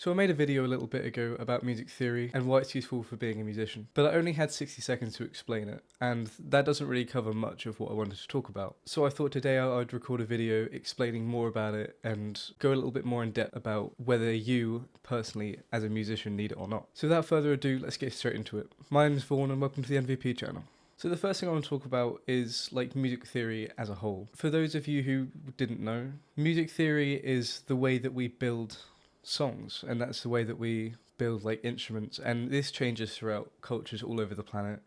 So I made a video a little bit ago about music theory and why it's useful for being a musician, but I only had 60 seconds to explain it, and that doesn't really cover much of what I wanted to talk about. So I thought today I'd record a video explaining more about it and go a little bit more in depth about whether you, personally, as a musician, need it or not. So without further ado, let's get straight into it. My name is Vaughan and welcome to the MVP channel. So the first thing I want to talk about is music theory as a whole. For those of you who didn't know, music theory is the way that we build songs, and that's the way that we build instruments, and this changes throughout cultures all over the planet.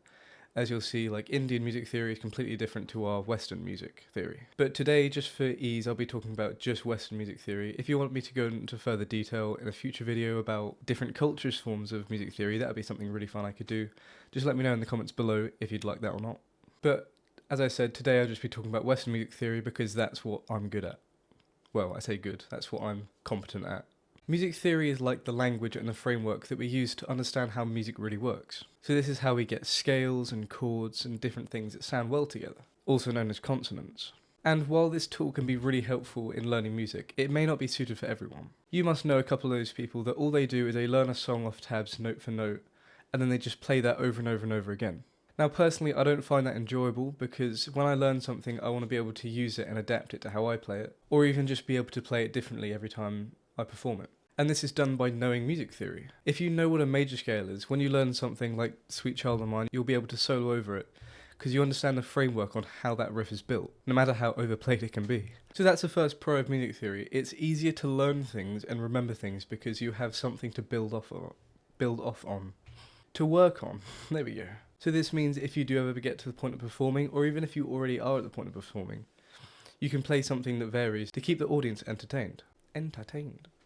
As you'll see, Indian music theory is completely different to our Western music theory. But today, just for ease, I'll be talking about just Western music theory. If you want me to go into further detail in a future video about different cultures' forms of music theory, that would be something really fun I could do. Just let me know in the comments below if you'd like that or not. But as I said, today I'll just be talking about Western music theory because that's what I'm good at. Well, I say good, that's what I'm competent at. Music theory is like the language and the framework that we use to understand how music really works. So this is how we get scales and chords and different things that sound well together, also known as consonants. And while this tool can be really helpful in learning music, it may not be suited for everyone. You must know a couple of those people that all they do is they learn a song off tabs note for note, and then they just play that over and over and over again. Now personally, I don't find that enjoyable because when I learn something, I want to be able to use it and adapt it to how I play it, or even just be able to play it differently every time I perform it. And this is done by knowing music theory. If you know what a major scale is, when you learn something like Sweet Child of Mine, you'll be able to solo over it, because you understand the framework on how that riff is built, no matter how overplayed it can be. So that's the first pro of music theory. It's easier to learn things and remember things because you have something to build off on. To work on. There we go. So this means if you do ever get to the point of performing, or even if you already are at the point of performing, you can play something that varies to keep the audience entertained.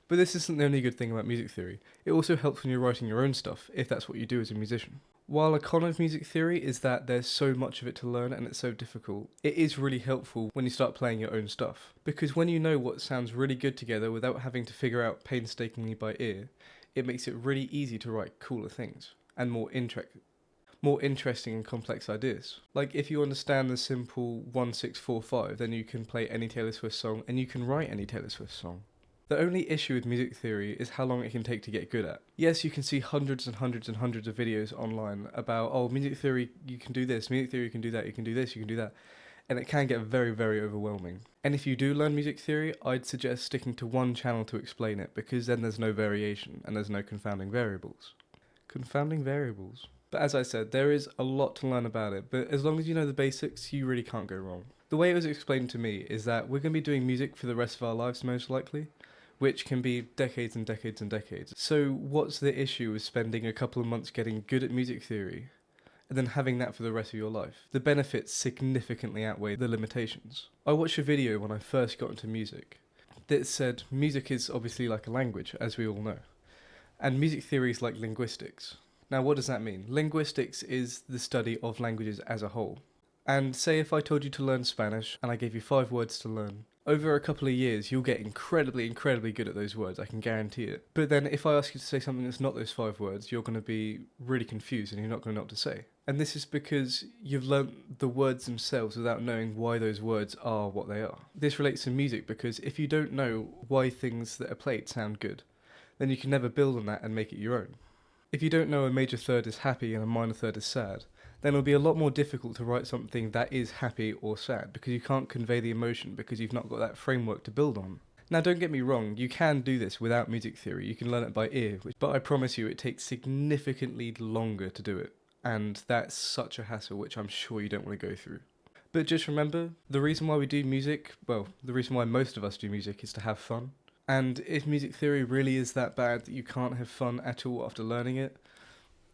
But this isn't the only good thing about music theory. It also helps when you're writing your own stuff, if that's what you do as a musician. While a con of music theory is that there's so much of it to learn and it's so difficult, it is really helpful when you start playing your own stuff. Because when you know what sounds really good together without having to figure out painstakingly by ear, it makes it really easy to write cooler things and more interesting and complex ideas. Like if you understand the simple 1-6-4-5, then you can play any Taylor Swift song and you can write any Taylor Swift song. The only issue with music theory is how long it can take to get good at. Yes, you can see hundreds and hundreds and hundreds of videos online about, oh, music theory, you can do this, music theory, you can do that, you can do this, you can do that. And it can get very, very overwhelming. And if you do learn music theory, I'd suggest sticking to one channel to explain it, because then there's no variation and there's no confounding variables. But as I said, there is a lot to learn about it, but as long as you know the basics, you really can't go wrong. The way it was explained to me is that we're going to be doing music for the rest of our lives most likely, which can be decades and decades and decades. So what's the issue with spending a couple of months getting good at music theory and then having that for the rest of your life? The benefits significantly outweigh the limitations. I watched a video when I first got into music that said music is obviously like a language, as we all know, and music theory is like linguistics. Now what does that mean? Linguistics is the study of languages as a whole. And say if I told you to learn Spanish and I gave you 5 words to learn, over a couple of years, you'll get incredibly, incredibly good at those words, I can guarantee it. But then if I ask you to say something that's not those 5 words, you're going to be really confused and you're not going to know what to say. And this is because you've learnt the words themselves without knowing why those words are what they are. This relates to music because if you don't know why things that are played sound good, then you can never build on that and make it your own. If you don't know a major third is happy and a minor third is sad, then it'll be a lot more difficult to write something that is happy or sad because you can't convey the emotion because you've not got that framework to build on. Now don't get me wrong, you can do this without music theory, you can learn it by ear, but I promise you it takes significantly longer to do it, and that's such a hassle which I'm sure you don't want to go through. But just remember, the reason why we do music, well, the reason why most of us do music is to have fun. And if music theory really is that bad that you can't have fun at all after learning it,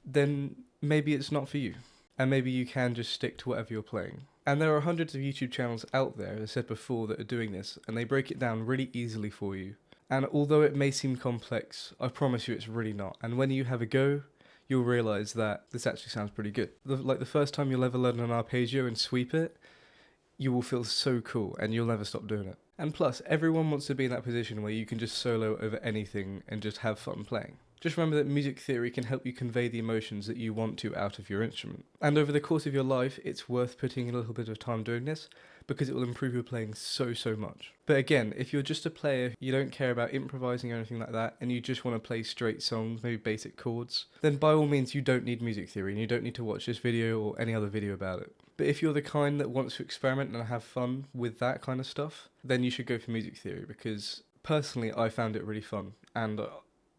then maybe it's not for you. And maybe you can just stick to whatever you're playing. And there are hundreds of YouTube channels out there, as I said before, that are doing this, and they break it down really easily for you. And although it may seem complex, I promise you it's really not. And when you have a go, you'll realise that this actually sounds pretty good. The first time you'll ever learn an arpeggio and sweep it, you will feel so cool, and you'll never stop doing it. And plus, everyone wants to be in that position where you can just solo over anything and just have fun playing. Just remember that music theory can help you convey the emotions that you want to out of your instrument. And over the course of your life, it's worth putting a little bit of time doing this, because it will improve your playing so much. But again, if you're just a player, you don't care about improvising or anything like that, and you just want to play straight songs, maybe basic chords, then by all means you don't need music theory and you don't need to watch this video or any other video about it. But if you're the kind that wants to experiment and have fun with that kind of stuff, then you should go for music theory, because personally I found it really fun, and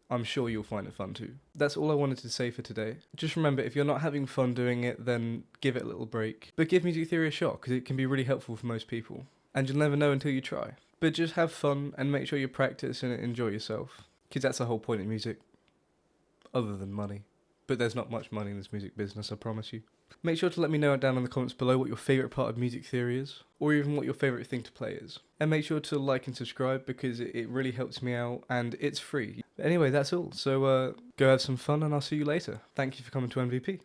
I'm sure you'll find it fun too. That's all I wanted to say for today. Just remember, if you're not having fun doing it, then give it a little break. But give music theory a shot, because it can be really helpful for most people. And you'll never know until you try. But just have fun and make sure you practice and enjoy yourself, because that's the whole point of music. Other than money. But there's not much money in this music business, I promise you. Make sure to let me know down in the comments below what your favourite part of music theory is, or even what your favourite thing to play is. And make sure to like and subscribe, because it really helps me out and it's free. But anyway, that's all. So go have some fun and I'll see you later. Thank you for coming to MVP.